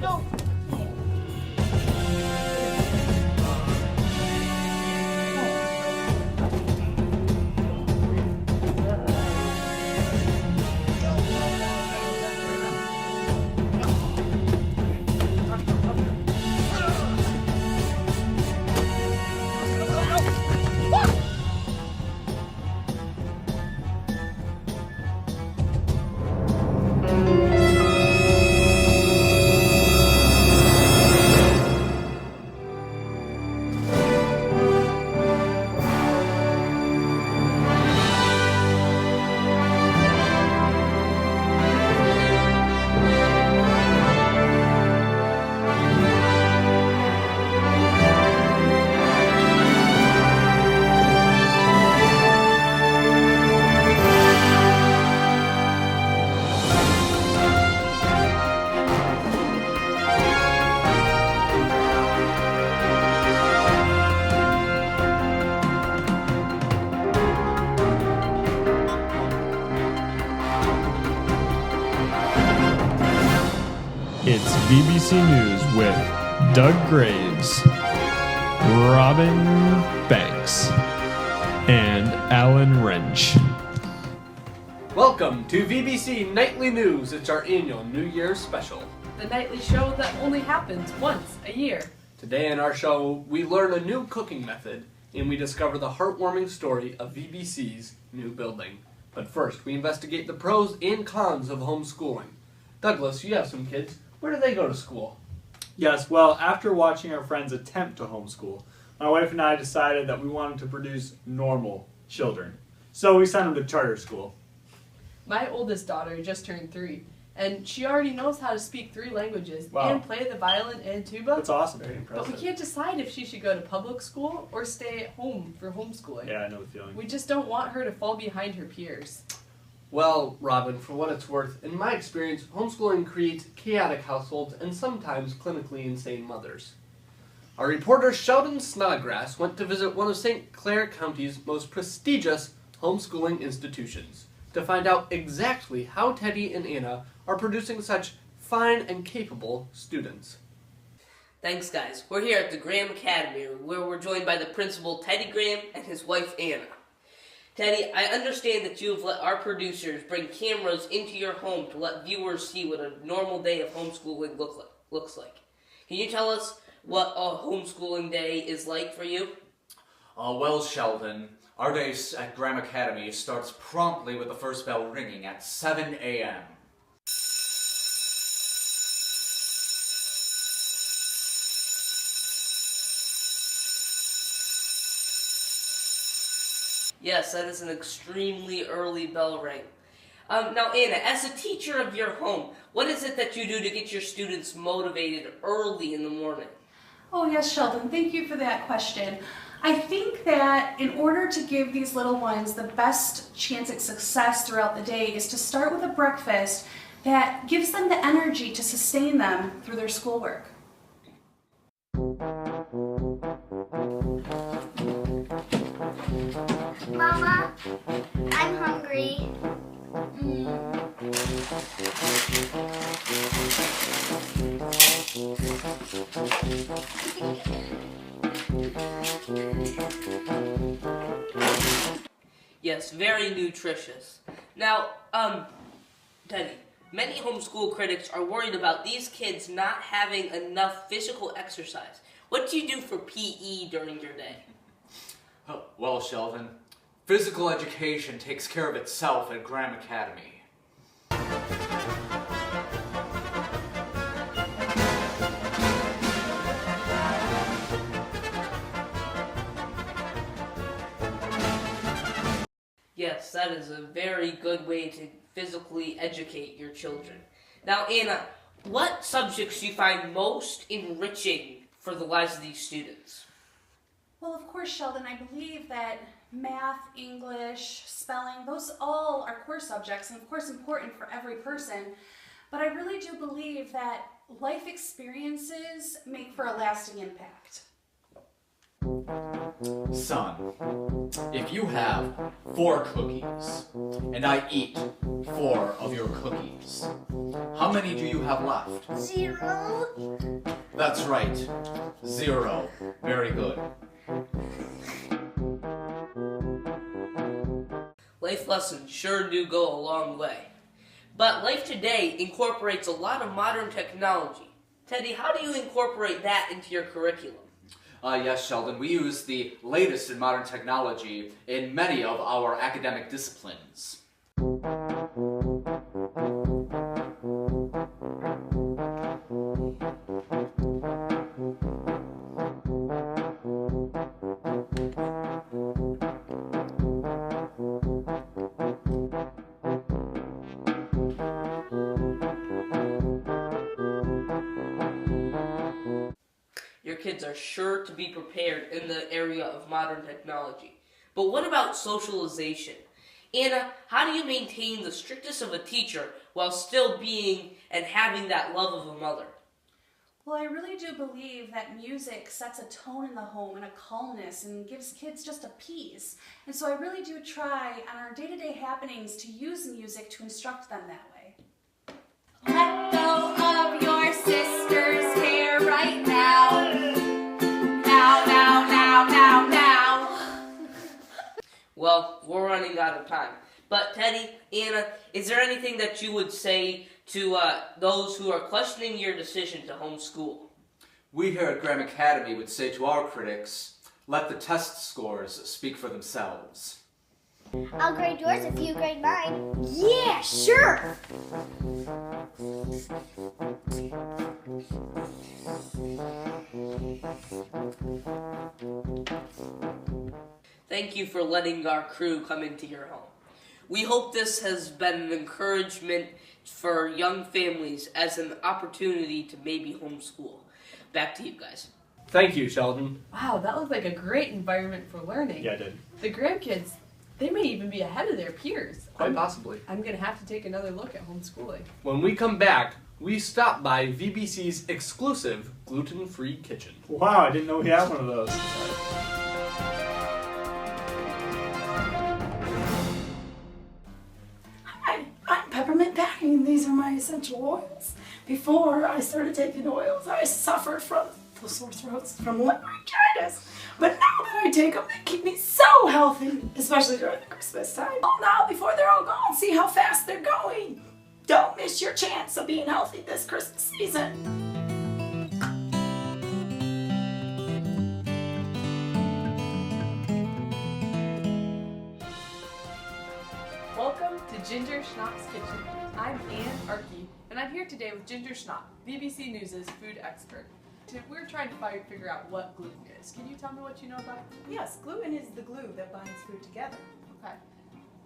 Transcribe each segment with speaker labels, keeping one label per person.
Speaker 1: go.
Speaker 2: It's VBC News with Doug Graves, Robin Banks, and Alan Wrench.
Speaker 3: Welcome to VBC Nightly News. It's our annual New Year's special.
Speaker 1: The nightly show that only happens once a year.
Speaker 3: Today in our show, we learn a new cooking method and we discover the heartwarming story of VBC's new building. But first, we investigate the pros and cons of homeschooling. Douglas, you have some kids. Where do they go to school?
Speaker 4: Yes, well, after watching our friends attempt to homeschool, my wife and I decided that we wanted to produce normal children. So we sent them to charter school.
Speaker 1: My oldest daughter just turned 3, and she already knows how to speak 3 languages
Speaker 4: Wow.
Speaker 1: and play the violin and tuba.
Speaker 4: That's awesome. Very
Speaker 1: But
Speaker 4: impressive.
Speaker 1: we can't decide if she should go to public school or stay at home for homeschooling.
Speaker 4: Yeah, I know the feeling.
Speaker 1: We just don't want her to fall behind her peers.
Speaker 3: Well, Robin, for what it's worth, in my experience, homeschooling creates chaotic households and sometimes clinically insane mothers. Our reporter Sheldon Snodgrass went to visit one of St. Clair County's most prestigious homeschooling institutions to find out exactly how Teddy and Anna are producing such fine and capable students.
Speaker 5: Thanks, guys. We're here at the Graham Academy, where we're joined by the principal, Teddy Graham, and his wife, Anna. Teddy, I understand that you have let our producers bring cameras into your home to let viewers see what a normal day of homeschooling looks like. Can you tell us what a homeschooling day is like for you?
Speaker 6: Well, Sheldon, our day at Graham Academy starts promptly with the first bell ringing at 7 a.m.
Speaker 5: Yes, that is an extremely early bell ring. Now, Anna, as a teacher of your home, what is it that you do to get your students motivated early in the morning?
Speaker 7: Oh yes, Sheldon, thank you for that question. I think that in order to give these little ones the best chance at success throughout the day is to start with a breakfast that gives them the energy to sustain them through their schoolwork.
Speaker 8: Mama, I'm hungry.
Speaker 5: Yes, very nutritious. Now, Teddy, many homeschool critics are worried about these kids not having enough physical exercise. What do you do for PE during your day?
Speaker 6: Oh, well, Sheldon, physical education takes care of itself at Graham Academy.
Speaker 5: Yes, that is a very good way to physically educate your children. Now, Anna, what subjects do you find most enriching for the lives of these students?
Speaker 7: Well, of course, Sheldon, I believe that math, English, spelling, those all are core subjects and of course important for every person. But I really do believe that life experiences make for a lasting impact.
Speaker 6: Son, if you have 4 cookies, and I eat 4 of your cookies, how many do you have left?
Speaker 8: 0.
Speaker 6: That's right. 0. Very good.
Speaker 5: Life lessons sure do go a long way. But life today incorporates a lot of modern technology. Teddy, how do you incorporate that into your curriculum?
Speaker 6: Yes, Sheldon, we use the latest in modern technology in many of our academic disciplines.
Speaker 5: Your kids are sure to be prepared in the area of modern technology. But what about socialization? Anna, how do you maintain the strictness of a teacher while still being and having that love of a mother?
Speaker 7: Well, I really do believe that music sets a tone in the home and a calmness and gives kids just a peace. And so I really do try on our day-to-day happenings to use music to instruct them that way. Let go of your sister's hair right now. Now, now, now, now, now.
Speaker 5: Well, we're running out of time. But Teddy, Anna, is there anything that you would say to those who are questioning your decision to homeschool?
Speaker 6: We here at Graham Academy would say to our critics, let the test scores speak for themselves.
Speaker 8: I'll grade yours if you grade mine. Yeah, sure.
Speaker 5: Thank you for letting our crew come into your home. We hope this has been an encouragement for young families as an opportunity to maybe homeschool. Back to you guys.
Speaker 3: Thank you, Sheldon.
Speaker 1: Wow, that looked like a great environment for learning.
Speaker 4: Yeah, I did.
Speaker 1: The grandkids, they may even be ahead of their peers.
Speaker 3: Quite possibly.
Speaker 1: I'm going to have to take another look at homeschooling.
Speaker 3: When we come back, we stop by VBC's exclusive gluten-free kitchen.
Speaker 4: Wow, I didn't know we had one of those.
Speaker 9: Hi, I'm Peppermint Patty, and these are my essential oils. Before I started taking oils, I suffered from the sore throats from laryngitis. But now that I take them, they keep me so healthy, especially during the Christmas time. Oh, now before they're all gone, see how fast they're going. Don't miss your chance of being healthy this Christmas season.
Speaker 1: Welcome to Ginger Schnapp's Kitchen. I'm Ann Arkey, and I'm here today with Ginger Schnapp, BBC News' food expert. We're trying to figure out what gluten is. Can you tell me what you know about it?
Speaker 10: Yes, gluten is the glue that binds food together.
Speaker 1: Okay.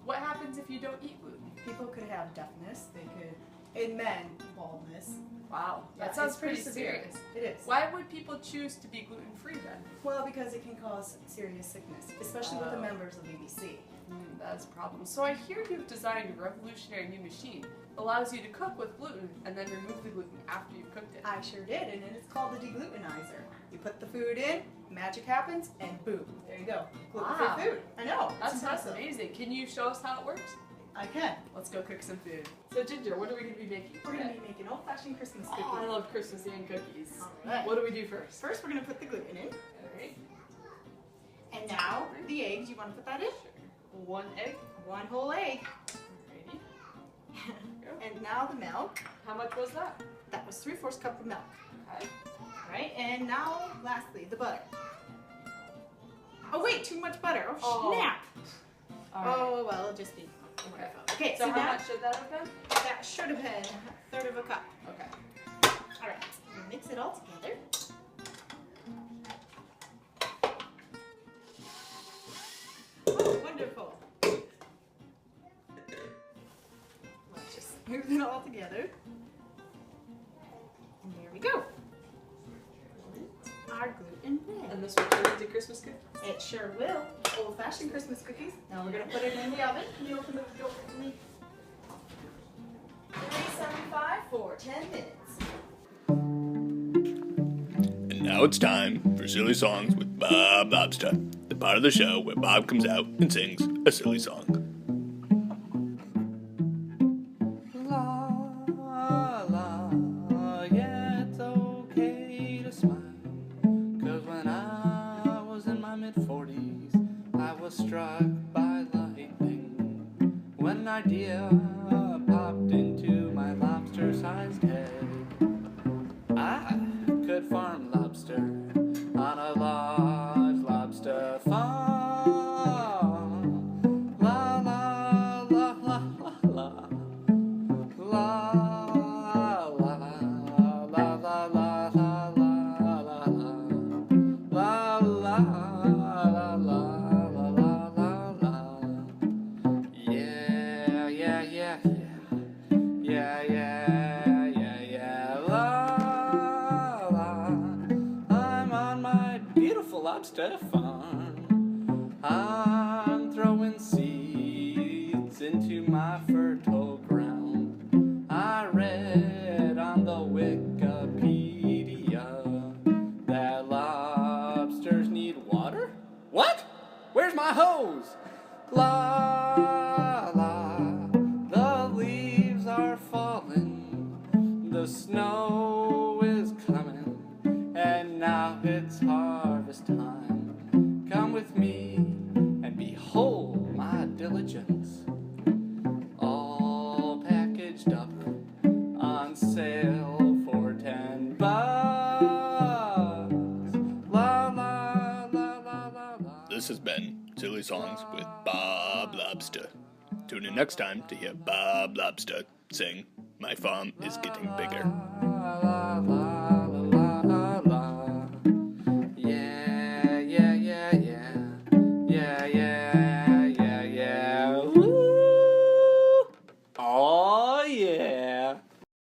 Speaker 1: What happens if you don't eat gluten?
Speaker 10: People could have deafness, they could, in men, baldness.
Speaker 1: Wow, that
Speaker 10: Yeah,
Speaker 1: sounds
Speaker 10: it's pretty
Speaker 1: pretty
Speaker 10: severe.
Speaker 1: serious.
Speaker 10: It is.
Speaker 1: Why would people choose to be gluten-free then?
Speaker 10: Well, because it can cause serious sickness, especially with the
Speaker 1: Oh.
Speaker 10: members of VBC.
Speaker 1: That's a problem. So I hear you've designed a revolutionary new machine. Allows you to cook with gluten and then remove the gluten after you've cooked it.
Speaker 10: I sure did, and it's called the deglutenizer. You put the food in, magic happens, and boom, there you go. Gluten-free
Speaker 1: Wow.
Speaker 10: food. I know.
Speaker 1: That's
Speaker 10: it's impressive.
Speaker 1: amazing. Can you show us how it works?
Speaker 10: I can.
Speaker 1: Let's go cook some food. So Ginger, what are we going to be making
Speaker 10: We're going to
Speaker 1: today?
Speaker 10: be making old-fashioned Christmas cookies.
Speaker 1: Oh, I love Christmas and cookies.
Speaker 10: All right.
Speaker 1: What do we do first?
Speaker 10: First, we're going to put the gluten in.
Speaker 1: Alright.
Speaker 10: And now, the eggs. You want to put that in?
Speaker 1: One egg.
Speaker 10: One whole egg.
Speaker 1: Alrighty.
Speaker 10: And now the milk.
Speaker 1: How much was that?
Speaker 10: That was 3/4 cup of milk.
Speaker 1: Okay.
Speaker 10: Right, and now, lastly, the butter. Oh wait, too much butter. Oh,
Speaker 1: Oh.
Speaker 10: snap!
Speaker 1: Alright.
Speaker 10: Oh well, it'll just be.
Speaker 1: Okay.
Speaker 10: Okay,
Speaker 1: So
Speaker 10: so
Speaker 1: how
Speaker 10: now
Speaker 1: much should that have been?
Speaker 10: that should have been 1/3 of a cup.
Speaker 1: Okay.
Speaker 10: All right, we'll mix it all together. Oh, wonderful! Let's just smooth it all together. And there we go. Our gluten bread.
Speaker 1: And this will turn into Christmas cookies?
Speaker 10: It sure will. Old-fashioned Christmas cookies. Now we're gonna put it in the oven. Can you open the door for me? 375 for 10 minutes.
Speaker 11: And now it's time for Silly Songs with Bob Lobster. the part of the show where Bob comes out and sings a silly song.
Speaker 3: La, la, yeah, it's okay to smile. 'Cause when I was in my mid-40s, I was struck by lightning. When an idea popped into my lobster-sized head. I could farm lobster on a large lobster farm. La la la la la la. La la la la la la la la la la la la. Yeah, yeah, yeah, yeah. Yeah, yeah, yeah, yeah. La la. I'm on my beautiful lobster farm. I'm throwing seeds into my fertile ground. I read on the Wikipedia that lobsters need water. What? Where's my hose? La la, the leaves are falling, the snow is coming, and now it's harvest time. Come with me and behold my diligence, all packaged up on sale for $10. La la la la la la.
Speaker 11: This has been Silly Songs with Bob Lobster. Tune in next time to hear Bob Lobster sing My Farm is Getting Bigger.
Speaker 3: La la la la la la. Yeah, yeah, yeah, yeah. Yeah, yeah, yeah, yeah. Woo! Oh, yeah.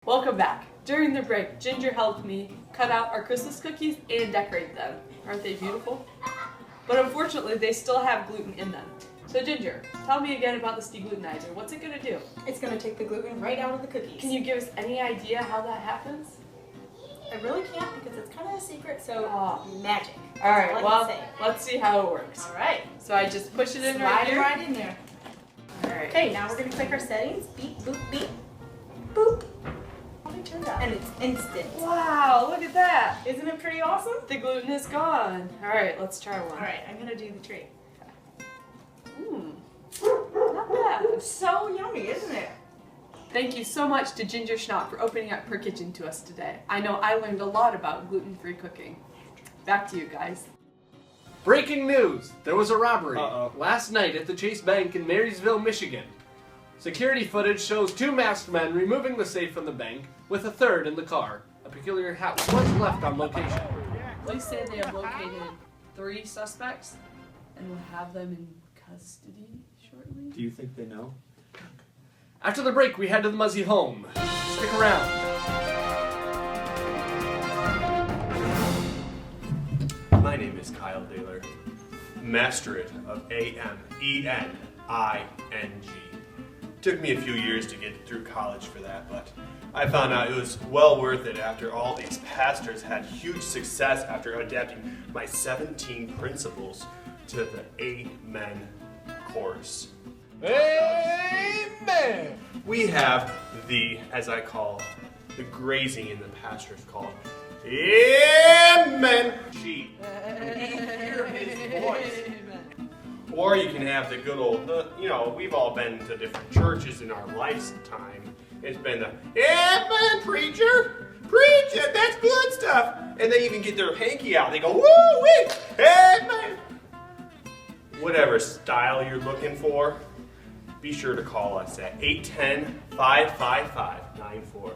Speaker 1: Welcome back. During the break, Ginger helped me cut out our Christmas cookies and decorate them. Aren't they beautiful? But unfortunately, they still have gluten in them. So Ginger, tell me again about this deglutenizer. What's it gonna do?
Speaker 10: It's gonna take the gluten right out of the cookies.
Speaker 1: Can you give us any idea how that happens?
Speaker 10: I really can't because it's kind of a secret, so magic.
Speaker 1: All right,
Speaker 10: That's
Speaker 1: well,
Speaker 10: I can say.
Speaker 1: let's see how it works.
Speaker 10: All right.
Speaker 1: So I just push it in
Speaker 10: Slide
Speaker 1: right
Speaker 10: it
Speaker 1: here?
Speaker 10: right in there.
Speaker 1: All right.
Speaker 10: Okay, now we're gonna click our settings. Beep, boop, beep, boop. How do you turn that? And it's instant.
Speaker 1: Wow, look at that.
Speaker 10: Isn't it pretty awesome?
Speaker 1: The gluten is gone. All right, let's try one.
Speaker 10: All right, I'm gonna do the treat.
Speaker 1: Not bad.
Speaker 10: It's so yummy, isn't it?
Speaker 1: Thank you so much to Ginger Schnapp for opening up her kitchen to us today. I know I learned a lot about gluten-free cooking. Back to you guys.
Speaker 3: Breaking news! There was a robbery
Speaker 4: Uh-oh.
Speaker 3: last night at the Chase Bank in Marysville, Michigan. Security footage shows two masked men removing the safe from the bank with a third in the car. A peculiar hat was left on location.
Speaker 1: Police say they have located 3 suspects and will have them in custody shortly.
Speaker 4: Do you think they know?
Speaker 3: After the break, we head to the Muzzy home. Stick around.
Speaker 12: My name is Kyle Daler, masterate of A-M-E-N-I-N-G. Took me a few years to get through college for that, but I found out it was well worth it after all these pastors had huge success after adapting my 17 principles to the Amen course.
Speaker 3: Amen!
Speaker 12: We have the, as I call, the grazing in the pastors called Amen. G. Hear his voice. Or you can have the good old, we've all been to different churches in our lifetime. It's been the Amen, preacher. Preach it, that's good stuff. And they even get their hanky out. They go, woo-wee, Amen. Whatever style you're looking for, be sure to call us at 810-555-9494.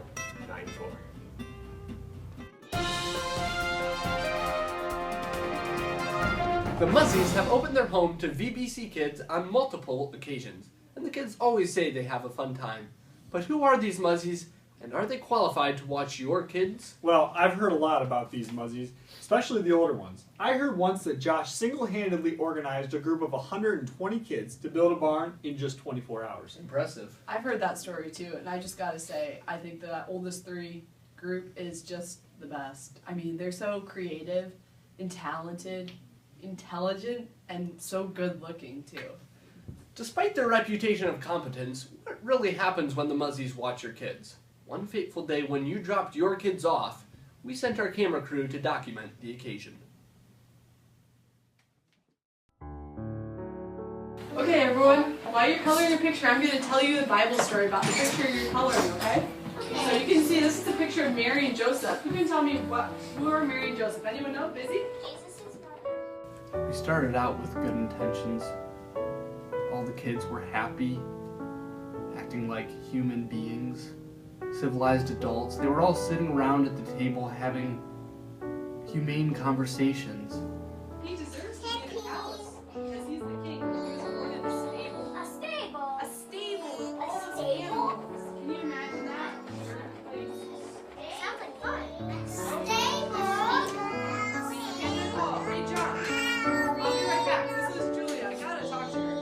Speaker 3: The Muzzies have opened their home to VBC kids on multiple occasions, and the kids always say they have a fun time. But who are these Muzzies, and are they qualified to watch your kids?
Speaker 4: Well, I've heard a lot about these Muzzies, especially the older ones. I heard once that Josh single-handedly organized a group of 120 kids to build a barn in just 24 hours.
Speaker 3: Impressive.
Speaker 1: I've heard that story too, and I just gotta say, I think the oldest 3 group is just the best. I mean, they're so creative and talented, intelligent, And so good looking, too.
Speaker 3: Despite their reputation of competence, what really happens when the Muzzies watch your kids? One fateful day when you dropped your kids off, we sent our camera crew to document the occasion.
Speaker 1: Okay, everyone, while you're coloring your picture, I'm going to tell you the Bible story about the picture you're coloring, okay? So you can see this is a picture of Mary and Joseph. Who can tell me who are Mary and Joseph? Anyone know? Busy?
Speaker 3: We started out with good intentions. All the kids were happy, acting like human beings, civilized adults. They were all sitting around at the table having humane conversations.
Speaker 1: He deserves to be in the palace because he's the king. He was born in a stable.
Speaker 8: A stable.
Speaker 1: A stable with all those animals. Can you imagine that?
Speaker 8: Sounds like fun. Stable.
Speaker 1: Hey, John. I'll be right back. This is Julia. I gotta talk to her.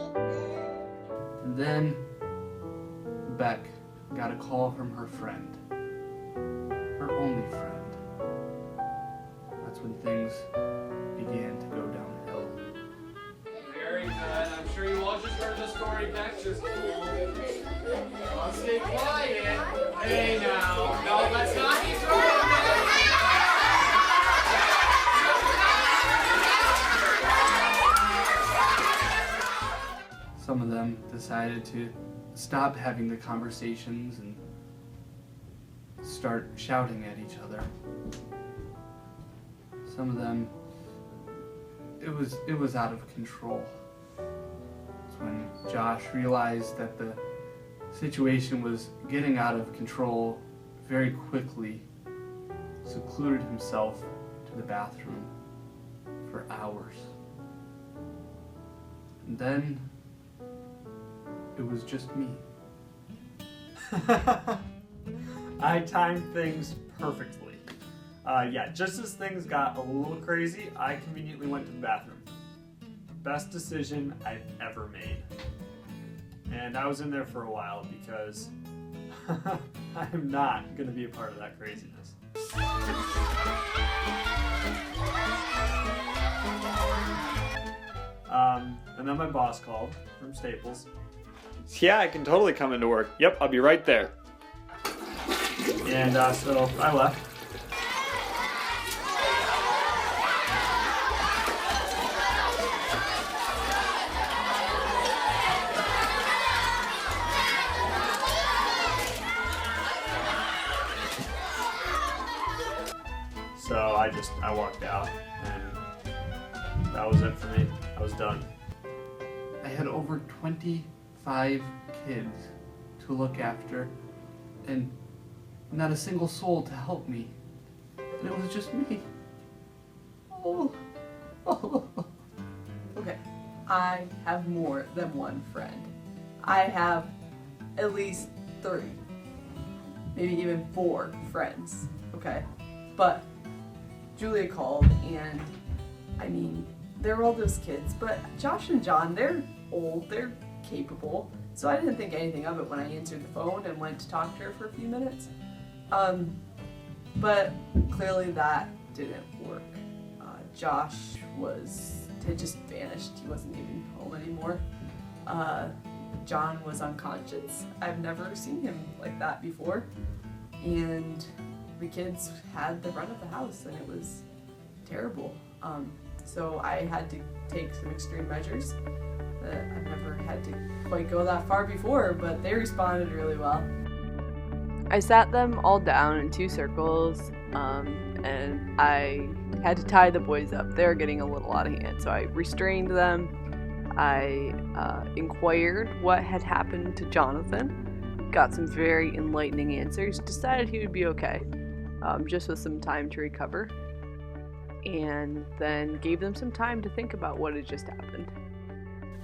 Speaker 3: And then Beck got a call from her friend, her only friend. That's when things began to go downhill. Very good. I'm sure you all just heard the story. Beck's just cool. I'll stay quiet. Hey now. No, let's not be throwing. Some of them decided to stop having the conversations and start shouting at each other. Some of them, it was out of control. It's when Josh realized that the situation was getting out of control very quickly, secluded himself to the bathroom for hours. And then it was just me.
Speaker 4: I timed things perfectly. Just as things got a little crazy, I conveniently went to the bathroom. Best decision I've ever made. And I was in there for a while because I'm not going to be a part of that craziness. And then my boss called from Staples. Yeah, I can totally come into work. Yep, I'll be right there. And so I left. So I walked out, and that was it for me. I was done.
Speaker 3: I had over 25 kids to look after, and not a single soul to help me. And it was just me. Oh.
Speaker 1: Okay, I have more than one friend. I have at least 3, maybe even 4 friends, okay? But Julia called, and I mean, they're all those kids, but Josh and John, they're old, they're capable, so I didn't think anything of it when I answered the phone and went to talk to her for a few minutes. But clearly that didn't work. Josh had just vanished. He wasn't even home anymore. John was unconscious. I've never seen him like that before. And the kids had the run of the house, and it was terrible. So I had to take some extreme measures. I've never had to quite go that far before, but they responded really well. I sat them all down in 2 circles, and I had to tie the boys up. They were getting a little out of hand, so I restrained them. I inquired what had happened to Jonathan, got some very enlightening answers, decided he would be okay, just with some time to recover, and then gave them some time to think about what had just happened.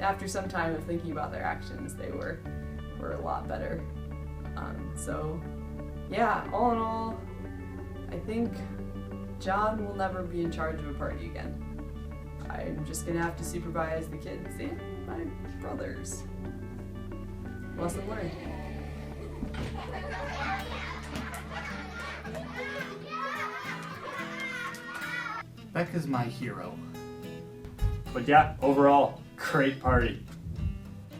Speaker 1: After some time of thinking about their actions, they were a lot better. So yeah, all in all, I think John will never be in charge of a party again. I'm just gonna have to supervise the kids and my brothers. Lesson learned.
Speaker 3: Beck is my hero.
Speaker 4: But yeah, overall, great party.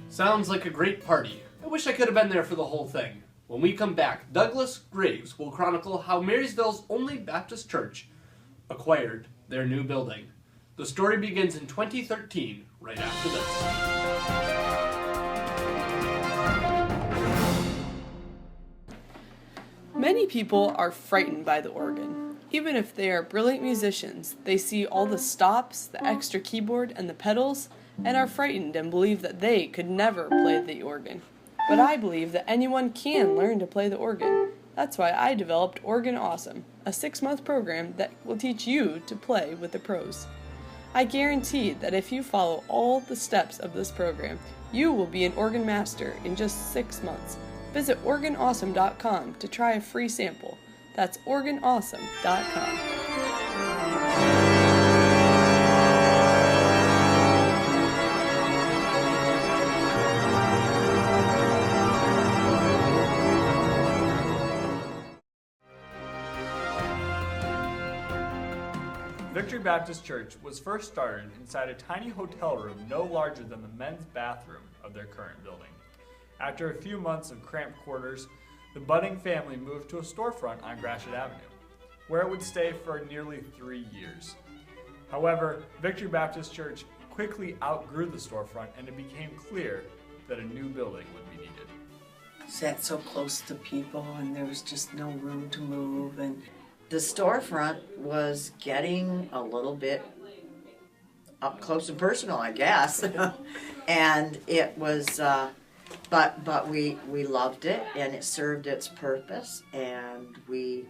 Speaker 3: Sounds like a great party. I wish I could have been there for the whole thing. When we come back, Douglas Graves will chronicle how Marysville's only Baptist church acquired their new building. The story begins in 2013, right after this.
Speaker 1: Many people are frightened by the organ. Even if they are brilliant musicians, they see all the stops, the extra keyboard, and the pedals, and are frightened and believe that they could never play the organ. But I believe that anyone can learn to play the organ. That's why I developed Organ Awesome, a 6-month program that will teach you to play with the pros. I guarantee that if you follow all the steps of this program, you will be an organ master in just 6 months. Visit organawesome.com to try a free sample. That's organawesome.com.
Speaker 4: Victory Baptist Church was first started inside a tiny hotel room no larger than the men's bathroom of their current building. After a few months of cramped quarters, the budding family moved to a storefront on Gratiot Avenue, where it would stay for nearly 3 years. However, Victory Baptist Church quickly outgrew the storefront, and it became clear that a new building would be needed.
Speaker 13: Sat so close to people, and there was just no room to move, and the storefront was getting a little bit up close and personal, I guess. And it was, but we loved it, and it served its purpose, and we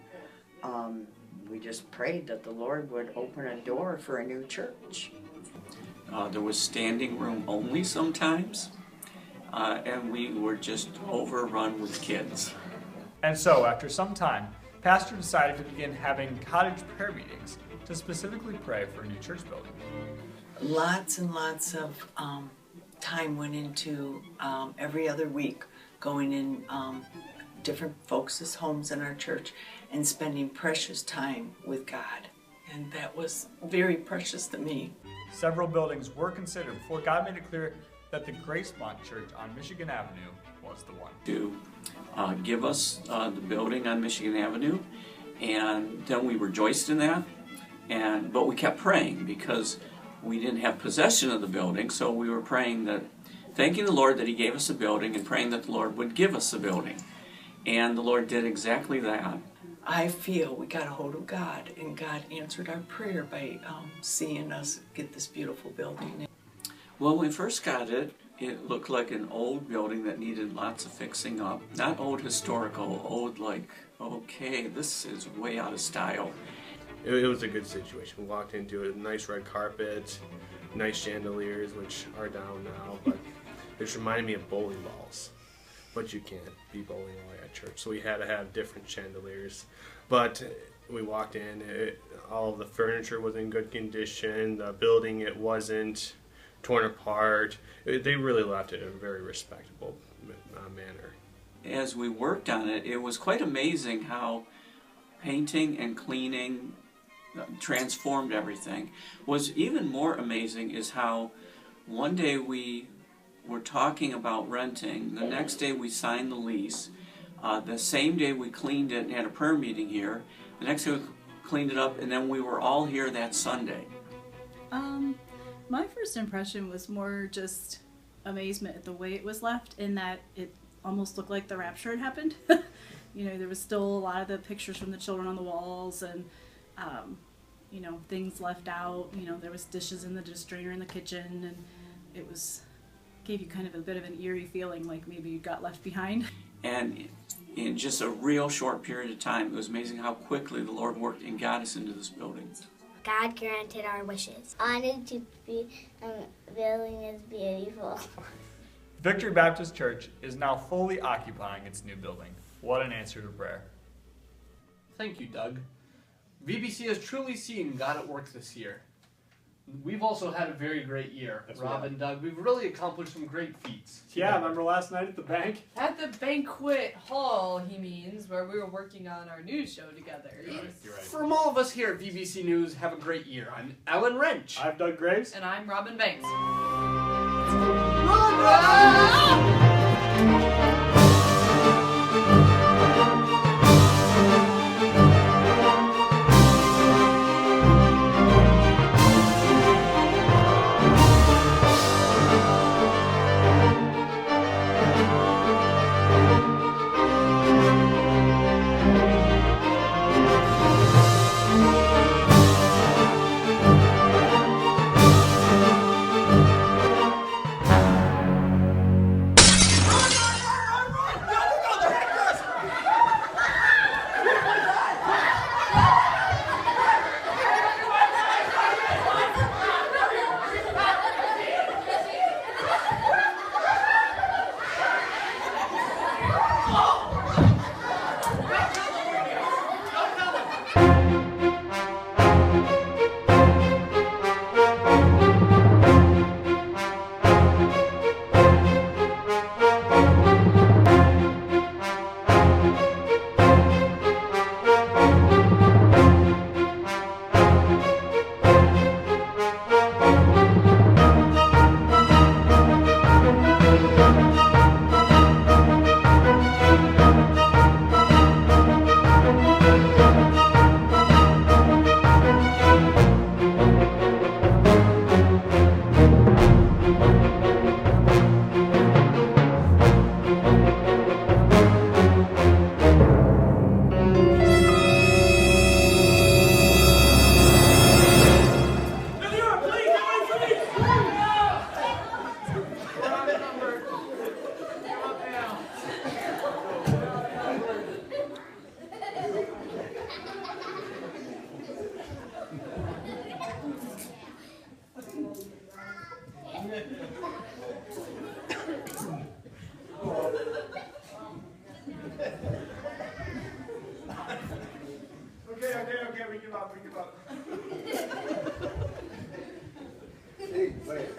Speaker 13: just prayed that the Lord would open a door for a new church.
Speaker 14: There was standing room only sometimes, and we were just overrun with kids.
Speaker 4: And so, after some time, Pastor decided to begin having cottage prayer meetings to specifically pray for a new church building.
Speaker 13: Lots and lots of time went into every other week going in different folks' homes in our church and spending precious time with God. And that was very precious to me.
Speaker 4: Several buildings were considered before God made it clear that the Gracemont Church on Michigan Avenue was the one.
Speaker 14: To give us the building on Michigan Avenue, and then we rejoiced in that, but we kept praying because we didn't have possession of the building, so we were praying that, thanking the Lord that He gave us a building and praying that the Lord would give us a building. And the Lord did exactly that.
Speaker 13: I feel we got a hold of God, and God answered our prayer by seeing us get this beautiful building.
Speaker 14: Well, when we first got it, it looked like an old building that needed lots of fixing up. Not old historical, old like, okay, this is way out of style.
Speaker 12: It was a good situation. We walked into it, nice red carpet, nice chandeliers, which are down now, but it just reminded me of bowling balls. But you can't be bowling all at church, so we had to have different chandeliers. But we walked in, all of the furniture was in good condition, the building, it wasn't torn apart. They really left it in a very respectable manner.
Speaker 14: As we worked on it, it was quite amazing how painting and cleaning transformed everything. What's even more amazing is how one day we were talking about renting, the next day we signed the lease, the same day we cleaned it and had a prayer meeting here, the next day we cleaned it up, and then we were all here that Sunday.
Speaker 15: My first impression was more just amazement at the way it was left, in that it almost looked like the rapture had happened. You know, there was still a lot of the pictures from the children on the walls, and you know, things left out. You know, there was dishes in the dish drainer in the kitchen, and it gave you kind of a bit of an eerie feeling, like maybe you got left behind.
Speaker 14: And in just a real short period of time, it was amazing how quickly the Lord worked and got us into this building.
Speaker 8: God granted our wishes. Honored to be building is beautiful.
Speaker 4: Victory Baptist Church is now fully occupying its new building. What an answer to prayer.
Speaker 3: Thank you, Doug. VBC has truly seen God at work this year. We've also had a very great year, Rob and Doug. We've really accomplished some great feats.
Speaker 4: Yeah, remember last night at the bank?
Speaker 1: At the banquet hall, he means, where we were working on our news show together.
Speaker 3: You're right. From all of us here at VBC News, have a great year. I'm Alan Wrench.
Speaker 4: I'm Doug Graves.
Speaker 1: And I'm Robin Banks.
Speaker 12: Okay, we give up.
Speaker 16: Hey, wait.